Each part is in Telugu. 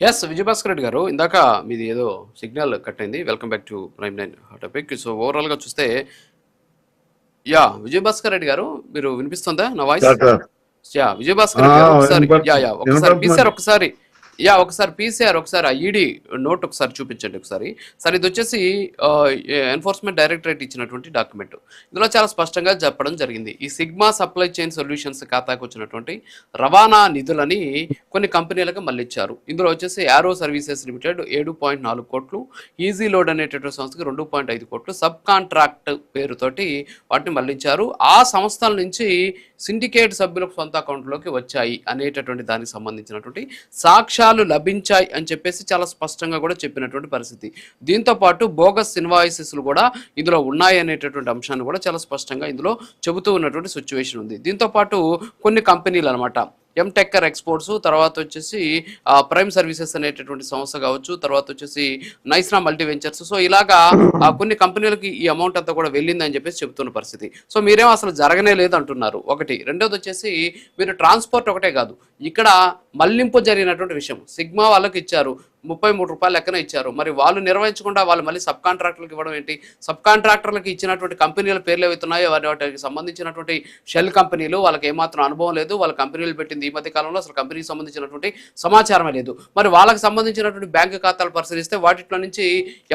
ఎస్ విజయభాస్కర్ రెడ్డి గారు, ఇందాక మీది ఏదో సిగ్నల్ కట్ అయింది. Welcome back to prime nine topic. So overall గా చూస్తే విజయభాస్కర్ రెడ్డి గారు, మీరు వినిపిస్తుందా నా వాయిస్? సార్ విజయభాస్కర్ రెడ్డి గారు ఒకసారి ఒకసారి వినపడుతుంది. ఒకసారి పీసీఆర్ ఒకసారి ఆ ఈడీ నోట్ ఒకసారి చూపించండి ఒకసారి. సార్ ఇది వచ్చేసి ఎన్ఫోర్స్మెంట్ డైరెక్టరేట్ ఇచ్చినటువంటి డాక్యుమెంట్. ఇందులో చాలా స్పష్టంగా చెప్పడం జరిగింది. ఈ సిగ్మా సప్లై చైన్ సొల్యూషన్స్ ఖాతాకు వచ్చినటువంటి రవాణా నిధులని కొన్ని కంపెనీలకు మళ్ళిచ్చారు. ఇందులో వచ్చేసి యారో సర్వీసెస్ లిమిటెడ్ 7.4 కోట్లు, ఈజీ లోడ్ అనేటటువంటి సంస్థకి 2.5 కోట్లు సబ్ కాంట్రాక్ట్ పేరుతోటి వాటిని మళ్ళించారు. ఆ సంస్థల నుంచి సిండికేట్ సభ్యులకు సొంత అకౌంట్లోకి వచ్చాయి అనేటటువంటి దానికి సంబంధించినటువంటి సాక్ష్యాలు లభించాయి అని చెప్పేసి చాలా స్పష్టంగా కూడా చెప్పినటువంటి పరిస్థితి. దీంతో పాటు బోగస్ ఇన్వాయిసెస్లు కూడా ఇందులో ఉన్నాయి అనేటటువంటి అంశాన్ని కూడా చాలా స్పష్టంగా ఇందులో చెబుతూ ఉన్నటువంటి సిచ్యువేషన్ ఉంది. దీంతో పాటు కొన్ని కంపెనీలు అనమాట, ఎంటెక్కర్ ఎక్స్పోర్ట్స్, తర్వాత వచ్చేసి ప్రైమ్ సర్వీసెస్ అనేటటువంటి సంస్థ కావచ్చు, తర్వాత వచ్చేసి నైస్నా మల్టీ వెంచర్స్. సో ఇలాగా కొన్ని కంపెనీలకి ఈ అమౌంట్ అంతా కూడా వెళ్ళిందని చెప్పేసి చెప్తున్న పరిస్థితి. సో మీరేమో అసలు జరగనే లేదు అంటున్నారు ఒకటి. రెండోది వచ్చేసి మీరు ట్రాన్స్పోర్ట్ ఒకటే కాదు, ఇక్కడ మళ్లింపు జరిగినటువంటి విషయం సిగ్మా వాళ్ళకి ఇచ్చారు, 33 రూపాయలు లెక్కన ఇచ్చారు. మరి వాళ్ళు నిర్వహించకుండా వాళ్ళు మళ్ళీ సబ్ కాంట్రాక్టర్లకు ఇవ్వడం ఏంటి? సబ్ కాంట్రాక్టర్లకు ఇచ్చినటువంటి కంపెనీల పేర్లు ఏవైతున్నాయో వాటికి సంబంధించినటువంటి షెల్ కంపెనీలు, వాళ్ళకి ఏమాత్రం అనుభవం లేదు. వాళ్ళ కంపెనీలు పెట్టింది ఈ మధ్య కాలంలో అసలు కంపెనీకి సంబంధించినటువంటి సమాచారమే లేదు. మరి వాళ్ళకి సంబంధించినటువంటి బ్యాంకు ఖాతాలు పరిశీలిస్తే వాటిలో నుంచి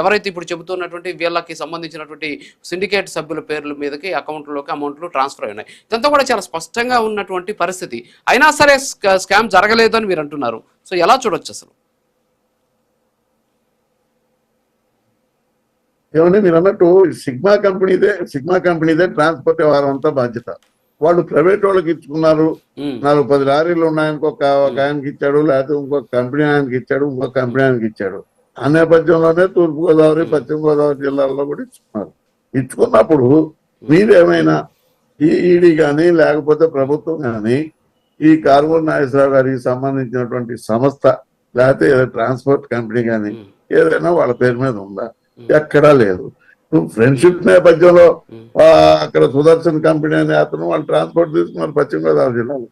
ఎవరైతే ఇప్పుడు చెబుతున్నటువంటి వీళ్ళకి సంబంధించినటువంటి సిండికేట్ సభ్యుల పేర్ల మీదకి అకౌంట్లోకి అమౌంట్లు ట్రాన్స్ఫర్ అయినాయి. ఇదంతా కూడా చాలా స్పష్టంగా ఉన్నటువంటి పరిస్థితి. అయినా సరే స్కామ్ జరగలేదు అని మీరు అంటున్నారు. సో ఎలా చూడొచ్చు అసలు? ఏమంటే మీరు అన్నట్టు సిగ్మా కంపెనీదే ట్రాన్స్పోర్ట్ వ్యవహారం అంతా బాధ్యత. వాళ్ళు ప్రైవేట్ వాళ్ళకి ఇచ్చుకున్నారు. 4-10 లారీలు ఉన్నాయనికి ఒక ఆయనకి ఇచ్చాడు, లేకపోతే ఇంకొక కంపెనీ ఆయనకి ఇచ్చాడు, ఇంకొక కంపెనీ ఆయనకి ఇచ్చాడు. ఆ నేపథ్యంలోనే తూర్పుగోదావరి, పశ్చిమ గోదావరి జిల్లాల్లో కూడా ఇచ్చుకున్నారు. ఇచ్చుకున్నప్పుడు మీరేమైనా ఈ ఈడీ కానీ లేకపోతే ప్రభుత్వం కానీ ఈ కారుమూరి నాగేశ్వరరావు గారికి సంబంధించినటువంటి సంస్థ లేకపోతే ట్రాన్స్పోర్ట్ కంపెనీ కానీ ఏదైనా వాళ్ళ పేరు మీద ఉందా? ఎక్కడా లేదు. ఫ్రెండ్షిప్ నేపథ్యంలో అక్కడ సుదర్శన్ కంపెనీ అనే అతను వాళ్ళు ట్రాన్స్పోర్ట్ తీసుకున్నారు పశ్చిమ గోదావరి జిల్లాలో.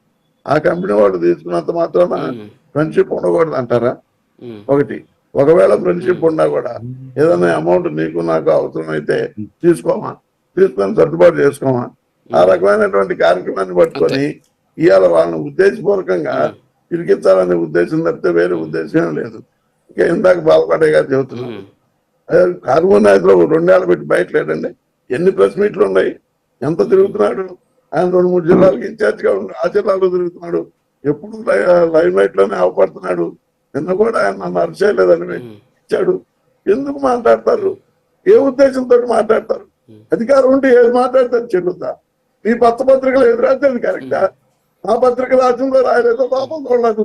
ఆ కంపెనీ వాళ్ళు తీసుకున్నంత మాత్రాన ఫ్రెండ్షిప్ ఉండకూడదు అంటారా? ఒకటి, ఒకవేళ ఫ్రెండ్షిప్ ఉన్నా కూడా ఏదైనా అమౌంట్ నీకు నాకు అవసరమైతే తీసుకొని సర్దుబాటు చేసుకోమా? ఆ రకమైనటువంటి కార్యక్రమాన్ని పట్టుకొని ఇవాళ వాళ్ళని ఉద్దేశపూర్వకంగా ఇరికించాలనే ఉద్దేశం తప్పితే వేరే ఉద్దేశం లేదు. ఇంకా ఇందాక బాలపాటే గారు చెబుతున్నారు, కారుమూరి నాయకులు 2 ఏళ్ళు పెట్టి బయట లేడండి. ఎన్ని ప్రెస్ మీట్లు ఉన్నాయి, ఎంత తిరుగుతున్నాడు ఆయన? 2-3 జిల్లాలకు ఇన్ఛార్జిగా ఉండి ఆ జిల్లాలో తిరుగుతున్నాడు. ఎప్పుడు లైవ్ లైట్ లోనే అవపడుతున్నాడు. నిన్న కూడా ఆయన నన్ను అరెస్ట్ చేయలేదని ఇచ్చాడు. ఎందుకు మాట్లాడతారు? ఏ ఉద్దేశంతో మాట్లాడతారు? అధికారం ఉంటే ఏది మాట్లాడతారు చెల్లుద్దా? మీ పత్రికలు ఏది రాస్తే అది కరెక్టా? ఆ పత్రిక రాజ్యంలో రాయలేదో పాపం చూడలేదు.